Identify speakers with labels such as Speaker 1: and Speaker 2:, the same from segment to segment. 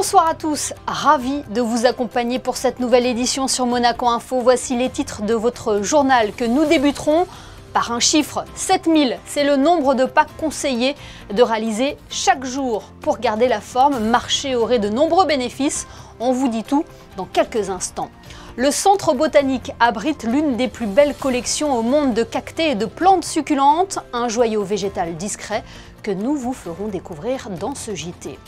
Speaker 1: Bonsoir à tous, ravi de vous accompagner pour cette nouvelle édition sur Monaco Info. Voici les titres de votre journal que nous débuterons par un chiffre, 7000. C'est le nombre de pas conseillés de réaliser chaque jour pour garder la forme. Marcher aurait de nombreux bénéfices, on vous dit tout dans quelques instants. Le centre botanique abrite l'une des plus belles collections au monde de cactés et de plantes succulentes, un joyau végétal discret que nous vous ferons découvrir dans ce JT.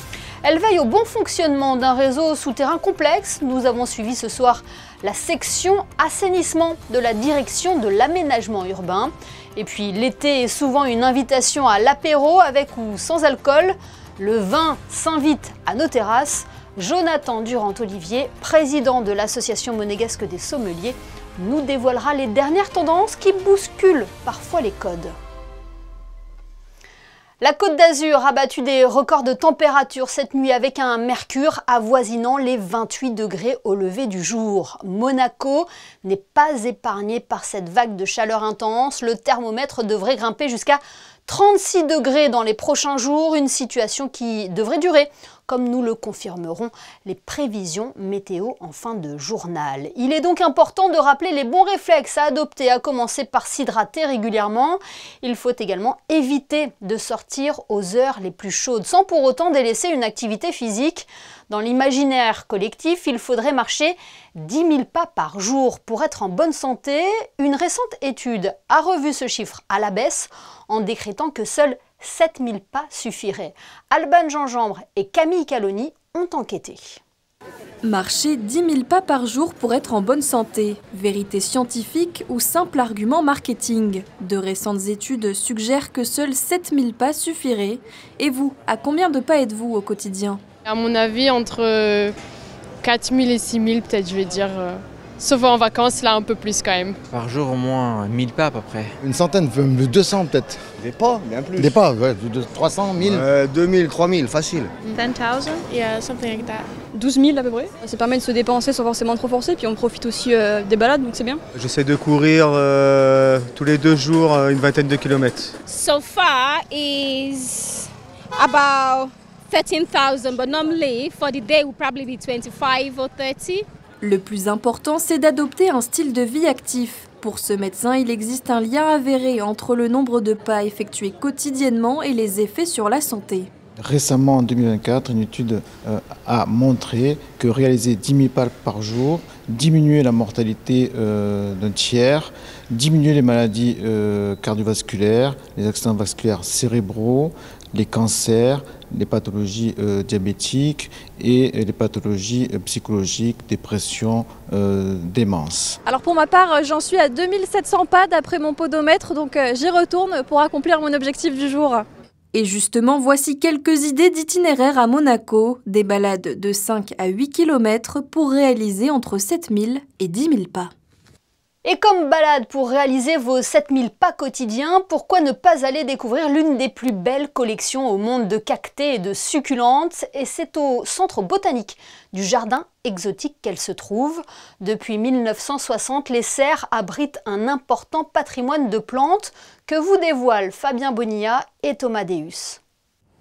Speaker 1: Elle veille au bon fonctionnement d'un réseau souterrain complexe. Nous avons suivi ce soir la section assainissement de la direction de l'aménagement urbain. Et puis l'été est souvent une invitation à l'apéro avec ou sans alcool. Le vin s'invite à nos terrasses. Jonathan Durand-Olivier, président de l'association monégasque des sommeliers, nous dévoilera les dernières tendances qui bousculent parfois les codes. La Côte d'Azur a battu des records de température cette nuit avec un mercure avoisinant les 28 degrés au lever du jour. Monaco n'est pas épargné par cette vague de chaleur intense. Le thermomètre devrait grimper jusqu'à 36 degrés dans les prochains jours, une situation qui devrait durer, comme nous le confirmeront les prévisions météo en fin de journal. Il est donc important de rappeler les bons réflexes à adopter, à commencer par s'hydrater régulièrement. Il faut également éviter de sortir aux heures les plus chaudes, sans pour autant délaisser une activité physique. Dans l'imaginaire collectif, il faudrait marcher 10 000 pas par jour pour être en bonne santé. Une récente étude a revu ce chiffre à la baisse en décrétant que seuls 7 000 pas suffiraient. Alban Gingembre et Camille Caloni ont enquêté.
Speaker 2: Marcher 10 000 pas par jour pour être en bonne santé. Vérité scientifique ou simple argument marketing? De récentes études suggèrent que seuls 7 000 pas suffiraient. Et vous, à combien de pas êtes-vous au quotidien?
Speaker 3: À mon avis, entre 4 000 et 6 000 peut-être, je vais dire. Sauf en vacances, là un peu plus quand même.
Speaker 4: Par jour au moins 1000 pas à peu près.
Speaker 5: Une centaine, 200 peut-être.
Speaker 6: Des pas, bien plus.
Speaker 5: Des pas, ouais, de 300, 1000.
Speaker 6: 2000, 3000, facile.
Speaker 7: 10,000, yeah, something like that.
Speaker 8: 12 000 à peu près. Ça permet de se dépenser sans forcément trop forcer, puis on profite aussi des balades, donc c'est bien.
Speaker 9: J'essaie de courir tous les 2 jours une vingtaine de kilomètres.
Speaker 7: So far is about 13,000, but normally for the day will probably be 25 or 30.
Speaker 2: Le plus important, c'est d'adopter un style de vie actif. Pour ce médecin, il existe un lien avéré entre le nombre de pas effectués quotidiennement et les effets sur la santé.
Speaker 5: Récemment, en 2024, une étude a montré que réaliser 10 000 pas par jour diminuait la mortalité d'un tiers, diminuait les maladies cardiovasculaires, les accidents vasculaires cérébraux, les cancers, les pathologies diabétiques et les pathologies psychologiques, dépression, démence.
Speaker 8: Alors pour ma part, j'en suis à 2700 pas d'après mon podomètre, donc j'y retourne pour accomplir mon objectif du jour.
Speaker 2: Et justement, voici quelques idées d'itinéraire à Monaco, des balades de 5 à 8 km pour réaliser entre 7000 et 10 000 pas.
Speaker 1: Et comme balade pour réaliser vos 7000 pas quotidiens, pourquoi ne pas aller découvrir l'une des plus belles collections au monde de cactés et de succulentes? Et c'est au centre botanique du jardin exotique qu'elle se trouve. Depuis 1960, les serres abritent un important patrimoine de plantes que vous dévoilent Fabien Bonilla et Thomas Deus.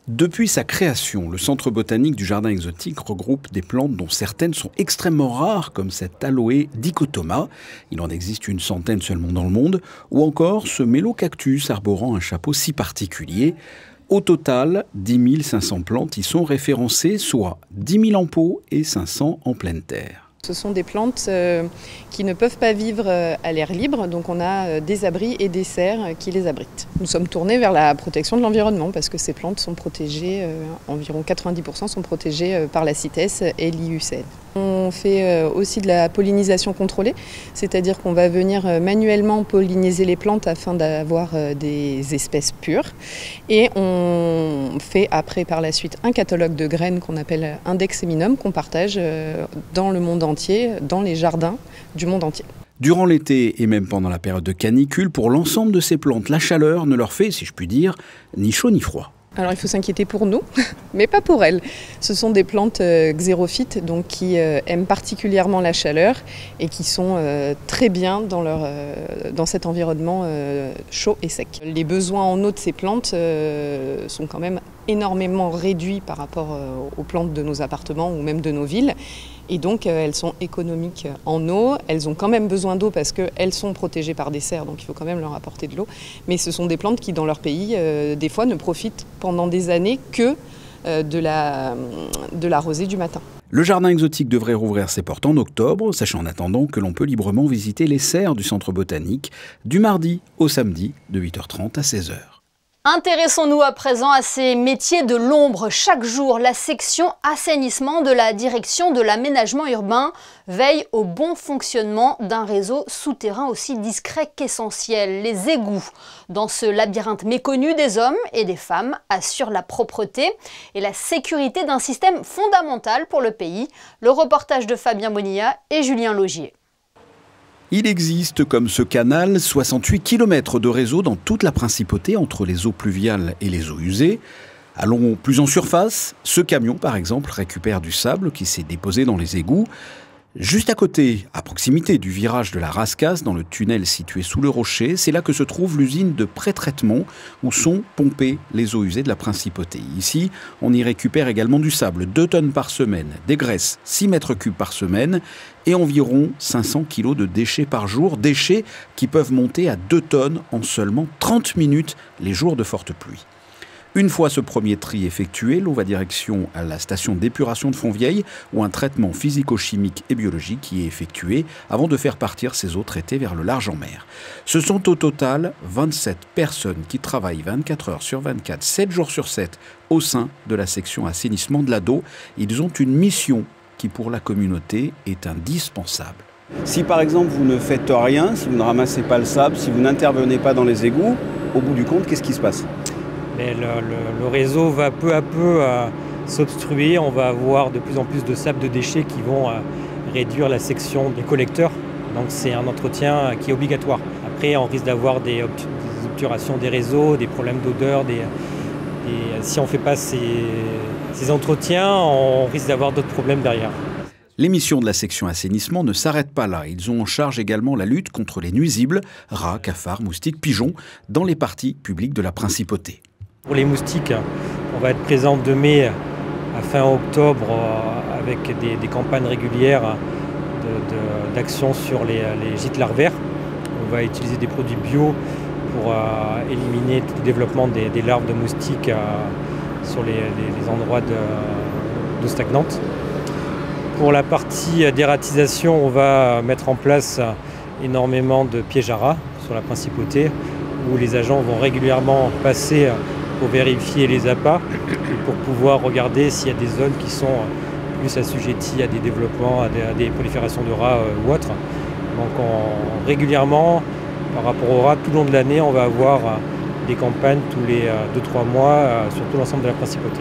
Speaker 10: Depuis sa création, le centre botanique du jardin exotique regroupe des plantes dont certaines sont extrêmement rares, comme cette aloe dichotoma, il en existe une centaine seulement dans le monde, ou encore ce mélocactus arborant un chapeau si particulier. Au total, 10 500 plantes y sont référencées, soit 10 000 en pot et 500 en pleine terre.
Speaker 11: Ce sont des plantes qui ne peuvent pas vivre à l'air libre, donc on a des abris et des serres qui les abritent. Nous sommes tournés vers la protection de l'environnement parce que ces plantes sont protégées, environ 90% sont protégées par la CITES et l'IUCN. On fait aussi de la pollinisation contrôlée, c'est-à-dire qu'on va venir manuellement polliniser les plantes afin d'avoir des espèces pures. Et on fait après par la suite un catalogue de graines qu'on appelle Index Seminum qu'on partage dans le monde entier, dans les jardins du monde entier.
Speaker 10: Durant l'été et même pendant la période de canicule, pour l'ensemble de ces plantes, la chaleur ne leur fait, si je puis dire, ni chaud ni froid.
Speaker 11: Alors il faut s'inquiéter pour nous, mais pas pour elles. Ce sont des plantes xérophytes donc, qui aiment particulièrement la chaleur et qui sont très bien dans cet environnement chaud et sec. Les besoins en eau de ces plantes sont quand même énormément réduit par rapport aux plantes de nos appartements ou même de nos villes. Et donc elles sont économiques en eau, elles ont quand même besoin d'eau parce qu'elles sont protégées par des serres, donc il faut quand même leur apporter de l'eau. Mais ce sont des plantes qui dans leur pays, des fois, ne profitent pendant des années que de la rosée du matin.
Speaker 10: Le jardin exotique devrait rouvrir ses portes en octobre, sachant en attendant que l'on peut librement visiter les serres du centre botanique du mardi au samedi de 8h30 à 16h.
Speaker 1: Intéressons-nous à présent à ces métiers de l'ombre. Chaque jour, la section assainissement de la direction de l'aménagement urbain veille au bon fonctionnement d'un réseau souterrain aussi discret qu'essentiel, les égouts. Dans ce labyrinthe méconnu des hommes et des femmes assurent la propreté et la sécurité d'un système fondamental pour le pays. Le reportage de Fabien Bonilla et Julien Laugier.
Speaker 10: Il existe, comme ce canal, 68 km de réseau dans toute la principauté entre les eaux pluviales et les eaux usées. Allons plus en surface, ce camion par exemple récupère du sable qui s'est déposé dans les égouts. Juste à côté, à proximité du virage de la Rascasse, dans le tunnel situé sous le rocher, c'est là que se trouve l'usine de pré-traitement où sont pompées les eaux usées de la principauté. Ici, on y récupère également du sable, 2 tonnes par semaine, des graisses, 6 mètres cubes par semaine et environ 500 kilos de déchets par jour, déchets qui peuvent monter à 2 tonnes en seulement 30 minutes les jours de forte pluie. Une fois ce premier tri effectué, l'eau va direction à la station d'épuration de Fontvieille où un traitement physico-chimique et biologique y est effectué avant de faire partir ces eaux traitées vers le large en mer. Ce sont au total 27 personnes qui travaillent 24 heures sur 24, 7 jours sur 7 au sein de la section assainissement de l'Ado. Ils ont une mission qui pour la communauté est indispensable.
Speaker 12: Si par exemple vous ne faites rien, si vous ne ramassez pas le sable, si vous n'intervenez pas dans les égouts, au bout du compte, qu'est-ce qui se passe ?
Speaker 13: Mais le réseau va peu à peu s'obstruer, on va avoir de plus en plus de sable de déchets qui vont réduire la section des collecteurs. Donc c'est un entretien qui est obligatoire. Après on risque d'avoir des obturations des réseaux, des problèmes d'odeur. Si on ne fait pas ces entretiens, on risque d'avoir d'autres problèmes derrière.
Speaker 10: Les missions de la section assainissement ne s'arrêtent pas là. Ils ont en charge également la lutte contre les nuisibles, rats, cafards, moustiques, pigeons, dans les parties publiques de la principauté.
Speaker 13: Pour les moustiques, on va être présent de mai à fin octobre avec des campagnes régulières d'action sur les gîtes larvaires. On va utiliser des produits bio pour éliminer tout le développement des larves de moustiques sur les endroits d'eau stagnante. Pour la partie dératisation, on va mettre en place énormément de pièges à rats sur la principauté où les agents vont régulièrement passer pour vérifier les appâts et pour pouvoir regarder s'il y a des zones qui sont plus assujetties à des développements, à des proliférations de rats ou autres. Donc régulièrement, par rapport aux rats, tout le long de l'année, on va avoir des campagnes tous les 2-3 mois sur tout l'ensemble de la principauté.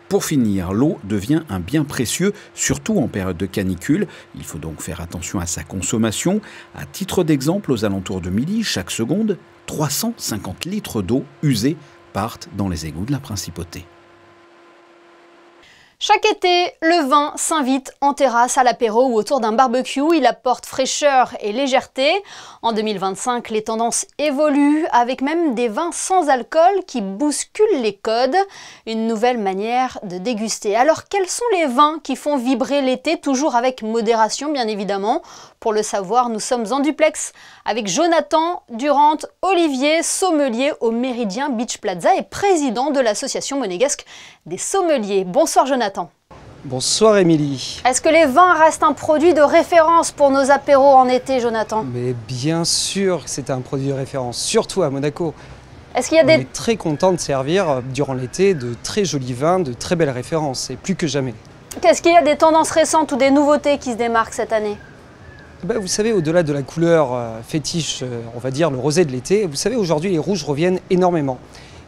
Speaker 10: Pour finir, l'eau devient un bien précieux, surtout en période de canicule. Il faut donc faire attention à sa consommation. À titre d'exemple, aux alentours de midi, chaque seconde, 350 litres d'eau usée partent dans les égouts de la principauté.
Speaker 1: Chaque été, le vin s'invite en terrasse, à l'apéro ou autour d'un barbecue. Il apporte fraîcheur et légèreté. En 2025, les tendances évoluent avec même des vins sans alcool qui bousculent les codes. Une nouvelle manière de déguster. Alors, quels sont les vins qui font vibrer l'été, toujours avec modération bien évidemment? Pour le savoir, nous sommes en duplex avec Jonathan Durand-Olivier, sommelier au Méridien Beach Plaza et président de l'association monégasque des sommeliers. Bonsoir Jonathan.
Speaker 14: Bonsoir Émilie.
Speaker 1: Est-ce que les vins restent un produit de référence pour nos apéros en été, Jonathan?
Speaker 14: Mais bien sûr que c'est un produit de référence, surtout à Monaco.
Speaker 1: Est-ce qu'il y a
Speaker 14: On est très content de servir durant l'été de très jolis vins, de très belles références, et plus que jamais.
Speaker 1: Est-ce qu'il y a des tendances récentes ou des nouveautés qui se démarquent cette année?
Speaker 14: Vous savez, au-delà de la couleur fétiche, on va dire le rosé de l'été, vous savez, aujourd'hui les rouges reviennent énormément.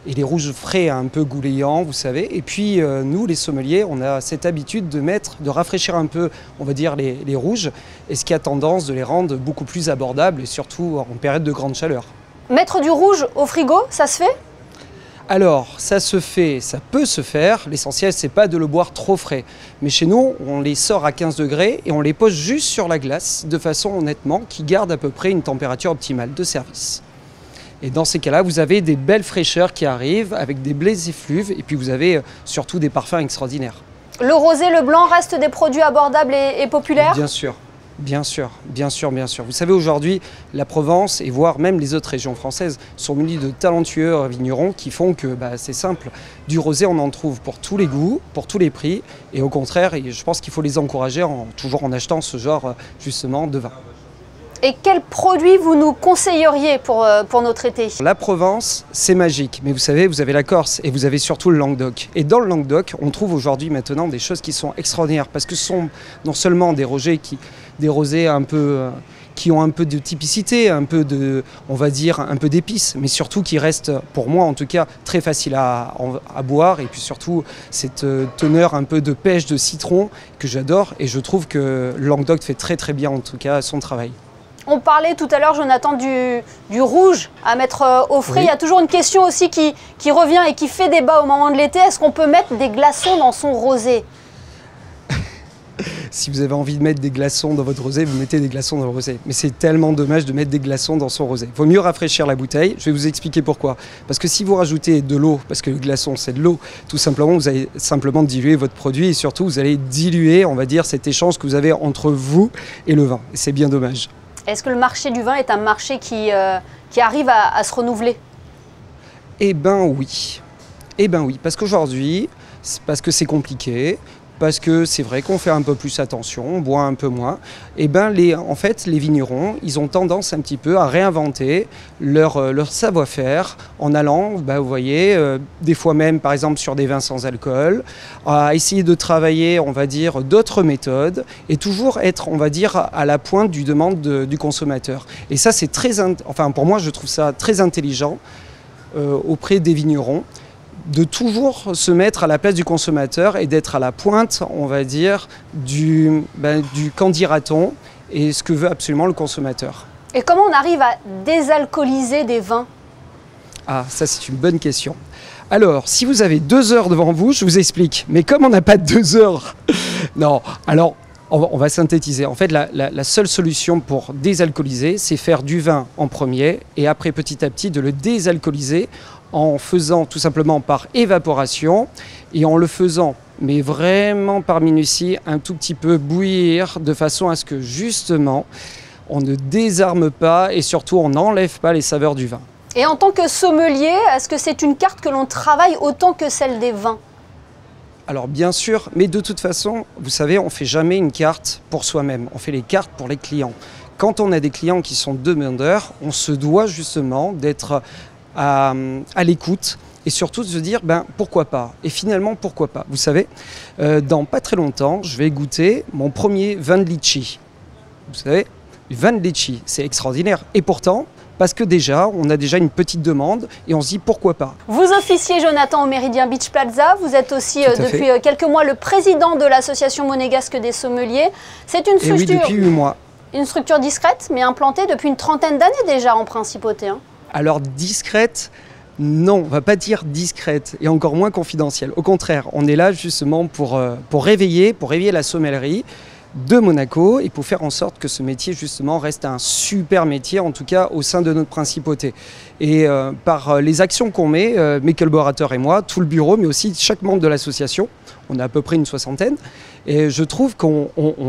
Speaker 14: Et les rouges frais, un peu goulayants, vous savez. Et puis nous, les sommeliers, on a cette habitude de rafraîchir un peu, on va dire, les rouges, et ce qui a tendance de les rendre beaucoup plus abordables, et surtout en période de grande chaleur.
Speaker 1: Mettre du rouge au frigo, ça se fait?
Speaker 14: Alors, ça se fait, ça peut se faire. L'essentiel, c'est pas de le boire trop frais. Mais chez nous, on les sort à 15 degrés et on les pose juste sur la glace, de façon honnêtement qui garde à peu près une température optimale de service. Et dans ces cas-là, vous avez des belles fraîcheurs qui arrivent avec des baies effluves et puis vous avez surtout des parfums extraordinaires.
Speaker 1: Le rosé, le blanc restent des produits abordables et populaires ?
Speaker 14: Bien sûr. Bien sûr, bien sûr, bien sûr. Vous savez, aujourd'hui, la Provence et voire même les autres régions françaises sont munies de talentueux vignerons qui font que c'est simple. Du rosé, on en trouve pour tous les goûts, pour tous les prix. Et au contraire, je pense qu'il faut les encourager toujours en achetant ce genre justement de vin.
Speaker 1: Et quels produits vous nous conseilleriez pour notre été ?
Speaker 14: La Provence, c'est magique. Mais vous savez, vous avez la Corse et vous avez surtout le Languedoc. Et dans le Languedoc, on trouve aujourd'hui maintenant des choses qui sont extraordinaires. Parce que ce sont non seulement des rosés un peu, qui ont un peu de typicité, un peu de, on va dire, un peu d'épices. Mais surtout qui restent, pour moi en tout cas, très faciles à boire. Et puis surtout, cette teneur un peu de pêche, de citron que j'adore. Et je trouve que le Languedoc fait très très bien en tout cas son travail.
Speaker 1: On parlait tout à l'heure, Jonathan, du rouge à mettre au frais. Oui. Il y a toujours une question aussi qui revient et qui fait débat au moment de l'été. Est-ce qu'on peut mettre des glaçons dans son rosé ?
Speaker 14: Si vous avez envie de mettre des glaçons dans votre rosé, vous mettez des glaçons dans le rosé. Mais c'est tellement dommage de mettre des glaçons dans son rosé. Il vaut mieux rafraîchir la bouteille. Je vais vous expliquer pourquoi. Parce que si vous rajoutez de l'eau, parce que le glaçon c'est de l'eau, tout simplement, vous allez simplement diluer votre produit et surtout vous allez diluer, on va dire, cet échange que vous avez entre vous et le vin. Et c'est bien dommage.
Speaker 1: Est-ce que le marché du vin est un marché qui arrive à se renouveler ?
Speaker 14: Eh ben oui. Eh ben oui, parce qu'aujourd'hui, parce que c'est compliqué, parce que c'est vrai qu'on fait un peu plus attention, on boit un peu moins, et ben en fait, les vignerons, ils ont tendance un petit peu à réinventer leur savoir-faire en allant, vous voyez, des fois même par exemple sur des vins sans alcool, à essayer de travailler, on va dire, d'autres méthodes et toujours être, on va dire, à la pointe du demande du consommateur. Et ça, c'est pour moi, je trouve ça très intelligent auprès des vignerons, de toujours se mettre à la place du consommateur et d'être à la pointe, on va dire, du qu'en dira-t-on et ce que veut absolument le consommateur.
Speaker 1: Et comment on arrive à désalcooliser des vins ?
Speaker 14: Ah, ça c'est une bonne question. Alors, si vous avez 2 heures devant vous, je vous explique. Mais comme on n'a pas 2 heures, non, alors on va synthétiser. En fait, la seule solution pour désalcooliser, c'est faire du vin en premier et après petit à petit de le désalcooliser en faisant tout simplement par évaporation et en le faisant, mais vraiment par minutie, un tout petit peu bouillir de façon à ce que justement on ne désarme pas et surtout on n'enlève pas les saveurs du vin.
Speaker 1: Et en tant que sommelier, est-ce que c'est une carte que l'on travaille autant que celle des vins ?
Speaker 14: Alors bien sûr, mais de toute façon, vous savez, on ne fait jamais une carte pour soi-même, on fait les cartes pour les clients. Quand on a des clients qui sont demandeurs, on se doit justement d'être à l'écoute et surtout de se dire pourquoi pas. Et finalement, pourquoi pas. Vous savez, dans pas très longtemps, je vais goûter mon premier vin de litchi. Vous savez, le vin de litchi, c'est extraordinaire. Et pourtant, parce que déjà, on a déjà une petite demande et on se dit pourquoi pas.
Speaker 1: Vous officiez, Jonathan, au Méridien Beach Plaza. Vous êtes aussi depuis quelques mois le président de l'association monégasque des sommeliers. C'est une structure,
Speaker 14: oui, depuis 8 mois.
Speaker 1: Une structure discrète, mais implantée depuis une trentaine d'années déjà en principauté.
Speaker 14: Alors discrète, non, on ne va pas dire discrète et encore moins confidentielle. Au contraire, on est là justement pour réveiller la sommellerie de Monaco et pour faire en sorte que ce métier justement reste un super métier, en tout cas au sein de notre principauté. Et par les actions qu'on met, mes collaborateurs et moi, tout le bureau, mais aussi chaque membre de l'association, on a à peu près une 60aine, et je trouve qu'on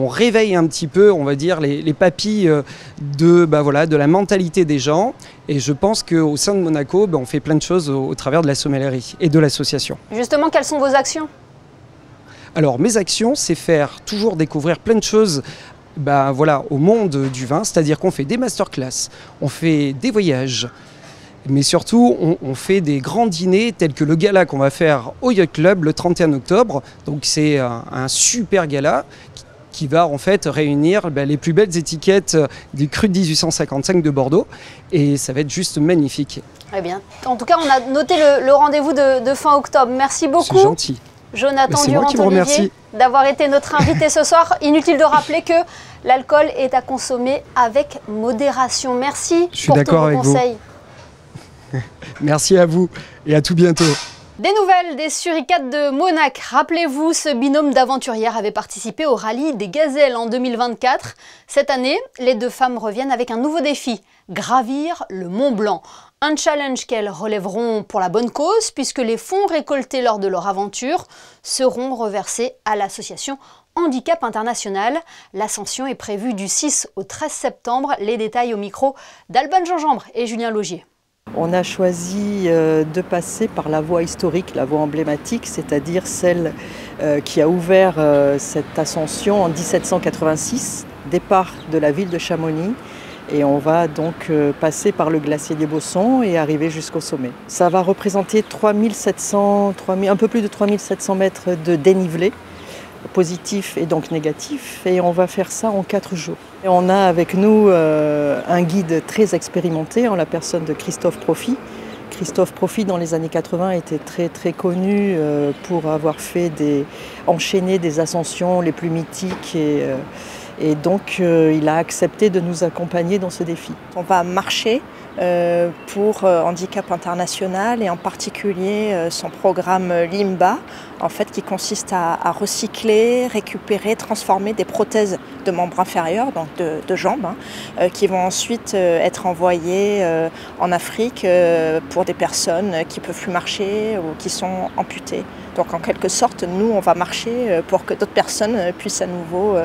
Speaker 14: réveille un petit peu, on va dire, les papilles de la mentalité des gens. Et je pense qu'au sein de Monaco, on fait plein de choses au travers de la sommellerie et de l'association.
Speaker 1: Justement, quelles sont vos actions ?
Speaker 14: Alors, mes actions, c'est faire toujours découvrir plein de choses au monde du vin, c'est-à-dire qu'on fait des masterclass, on fait des voyages, mais surtout, on fait des grands dîners tels que le gala qu'on va faire au Yacht Club le 31 octobre. Donc, c'est un super gala qui va en fait réunir les plus belles étiquettes du cru de 1855 de Bordeaux. Et ça va être juste magnifique.
Speaker 1: Très bien. En tout cas, on a noté le rendez-vous de fin octobre. Merci beaucoup.
Speaker 14: C'est gentil.
Speaker 1: Jonathan Durand-Olivier, d'avoir été notre invité ce soir. Inutile de rappeler que l'alcool est à consommer avec modération. Merci pour tous vos conseils.
Speaker 14: Merci à vous et à tout bientôt.
Speaker 1: Des nouvelles des Suricates de Monac. Rappelez-vous, ce binôme d'aventurières avait participé au rallye des Gazelles en 2024. Cette année, les 2 femmes reviennent avec un nouveau défi, gravir le Mont Blanc. Un challenge qu'elles relèveront pour la bonne cause, puisque les fonds récoltés lors de leur aventure seront reversés à l'association Handicap International. L'ascension est prévue du 6 au 13 septembre. Les détails au micro d'Alban Gingembre et Julien Laugier.
Speaker 15: On a choisi de passer par la voie historique, la voie emblématique, c'est-à-dire celle qui a ouvert cette ascension en 1786, départ de la ville de Chamonix. Et on va donc passer par le glacier des Bossons et arriver jusqu'au sommet. Ça va représenter un peu plus de 3700 mètres de dénivelé, positif et donc négatif. Et on va faire ça en 4 jours. Et on a avec nous un guide très expérimenté en la personne de Christophe Profit. Christophe Profit, dans les années 80, était très connu pour avoir enchaîné des ascensions les plus mythiques. Et donc, il a accepté de nous accompagner dans ce défi.
Speaker 16: On va marcher pour Handicap International et en particulier son programme Limba, en fait, qui consiste à recycler, récupérer, transformer des prothèses de membres inférieurs, donc de jambes, qui vont ensuite être envoyées en Afrique pour des personnes qui ne peuvent plus marcher ou qui sont amputées. Donc en quelque sorte, nous, on va marcher pour que d'autres personnes puissent à nouveau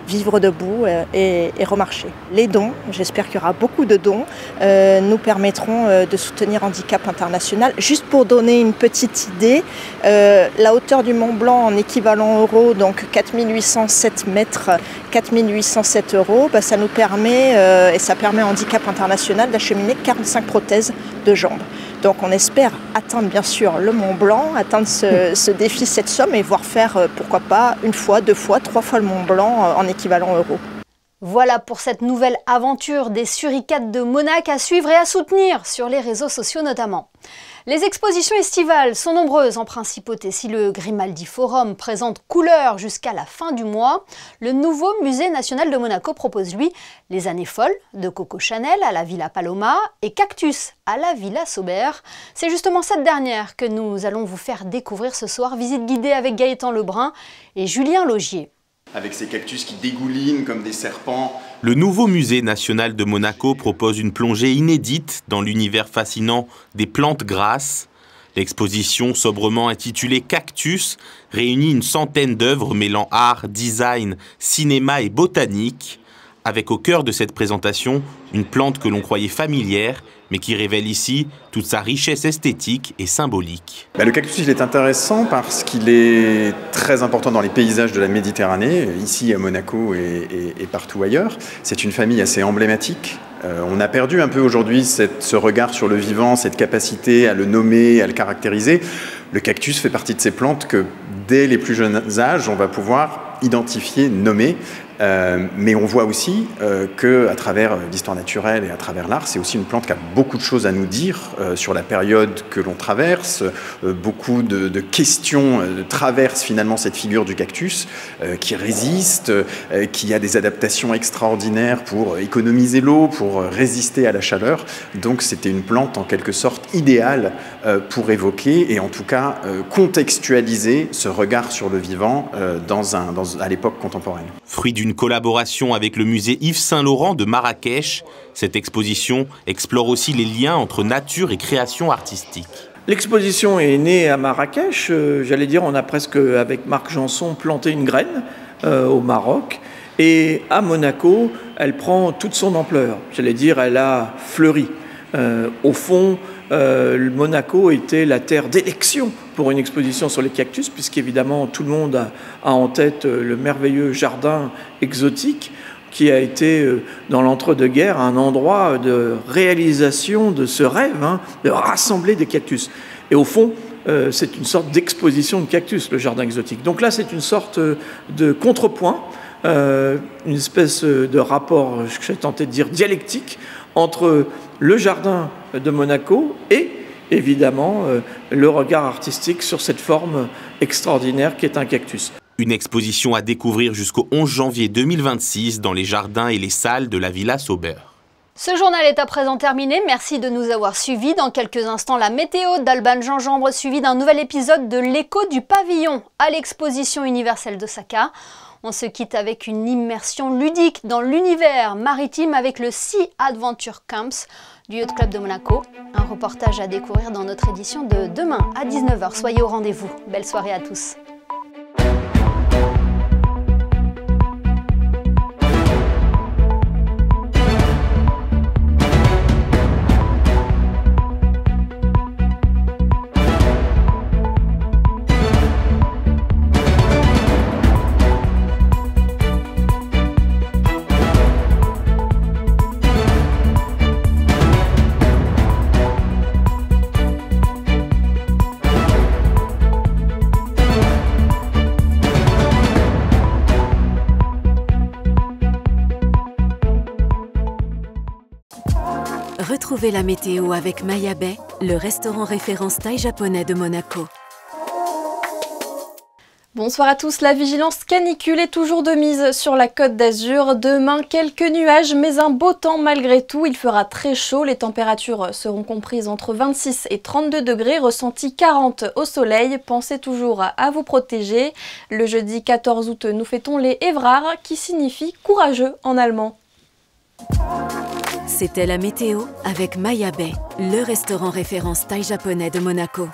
Speaker 16: vivre debout et remarcher. Les dons, j'espère qu'il y aura beaucoup de dons, nous permettront de soutenir Handicap International. Juste pour donner une petite idée, la hauteur du Mont Blanc en équivalent euro, donc 4807 mètres, 4807 €, ça nous permet, et ça permet à Handicap International d'acheminer 45 prothèses de jambes. Donc on espère atteindre bien sûr le Mont Blanc, atteindre ce défi, cette somme et voir faire, pourquoi pas, 1 fois, 2 fois, 3 fois le Mont Blanc en équivalent euro.
Speaker 1: Voilà pour cette nouvelle aventure des Suricates de Monac à suivre et à soutenir sur les réseaux sociaux notamment. Les expositions estivales sont nombreuses en principauté. Si le Grimaldi Forum présente couleurs jusqu'à la fin du mois, le nouveau Musée national de Monaco propose lui les années folles de Coco Chanel à la Villa Paloma et Cactus à la Villa Saubert. C'est justement cette dernière que nous allons vous faire découvrir ce soir. Visite guidée avec Gaëtan Lebrun et Julien Laugier.
Speaker 17: Avec ces cactus qui dégoulinent comme des serpents.
Speaker 18: Le nouveau musée national de Monaco propose une plongée inédite dans l'univers fascinant des plantes grasses. L'exposition, sobrement intitulée Cactus, réunit une centaine d'œuvres mêlant art, design, cinéma et botanique, avec au cœur de cette présentation une plante que l'on croyait familière, mais qui révèle ici toute sa richesse esthétique et symbolique.
Speaker 17: Le cactus, il est intéressant parce qu'il est très important dans les paysages de la Méditerranée, ici à Monaco et partout ailleurs. C'est une famille assez emblématique. On a perdu un peu aujourd'hui ce regard sur le vivant, cette capacité à le nommer, à le caractériser. Le cactus fait partie de ces plantes que, dès les plus jeunes âges, on va pouvoir identifier, nommer. Mais on voit aussi qu'à travers l'histoire naturelle et à travers l'art, c'est aussi une plante qui a beaucoup de choses à nous dire sur la période que l'on traverse. Beaucoup de questions traversent finalement cette figure du cactus qui résiste, qui a des adaptations extraordinaires pour économiser l'eau, pour résister à la chaleur. Donc c'était une plante en quelque sorte idéale pour évoquer et en tout cas contextualiser ce regard sur le vivant à l'époque contemporaine.
Speaker 18: Fruit d'une collaboration avec le musée Yves Saint-Laurent de Marrakech, cette exposition explore aussi les liens entre nature et création artistique.
Speaker 19: L'exposition est née à Marrakech, j'allais dire on a presque avec Marc Janson planté une graine au Maroc et à Monaco elle prend toute son ampleur, j'allais dire elle a fleuri. Au fond, Monaco était la terre d'élection pour une exposition sur les cactus, puisqu'évidemment tout le monde a en tête le merveilleux jardin exotique qui a été, dans l'entre-deux-guerres, un endroit de réalisation de ce rêve, de rassembler des cactus. Et au fond, c'est une sorte d'exposition de cactus, le jardin exotique. Donc là, c'est une sorte de contrepoint, une espèce de rapport, j'ai tenté de dire, dialectique, entre le jardin de Monaco et évidemment le regard artistique sur cette forme extraordinaire qui est un cactus.
Speaker 18: Une exposition à découvrir jusqu'au 11 janvier 2026 dans les jardins et les salles de la Villa Saubert.
Speaker 1: Ce journal est à présent terminé, merci de nous avoir suivis. Dans quelques instants, la météo d'Alban Gingembre suivi d'un nouvel épisode de l'écho du pavillon à l'exposition universelle d'Osaka. On se quitte avec une immersion ludique dans l'univers maritime avec le Sea Adventure Camps. du Yacht Club de Monaco. Un reportage à découvrir dans notre édition de demain à 19 h. Soyez au rendez-vous. Belle soirée à tous.
Speaker 20: Retrouvez la météo avec Maya Bay, le restaurant référence thaï japonais de Monaco.
Speaker 8: Bonsoir à tous, la vigilance canicule est toujours de mise sur la Côte d'Azur. Demain, quelques nuages, mais un beau temps malgré tout. Il fera très chaud, les températures seront comprises entre 26 et 32 degrés, ressenti 40 au soleil. Pensez toujours à vous protéger. Le jeudi 14 août, nous fêtons les Évrards, qui signifie courageux en allemand.
Speaker 20: C'était la météo avec Maya Bay, le restaurant référence thaï japonais de Monaco.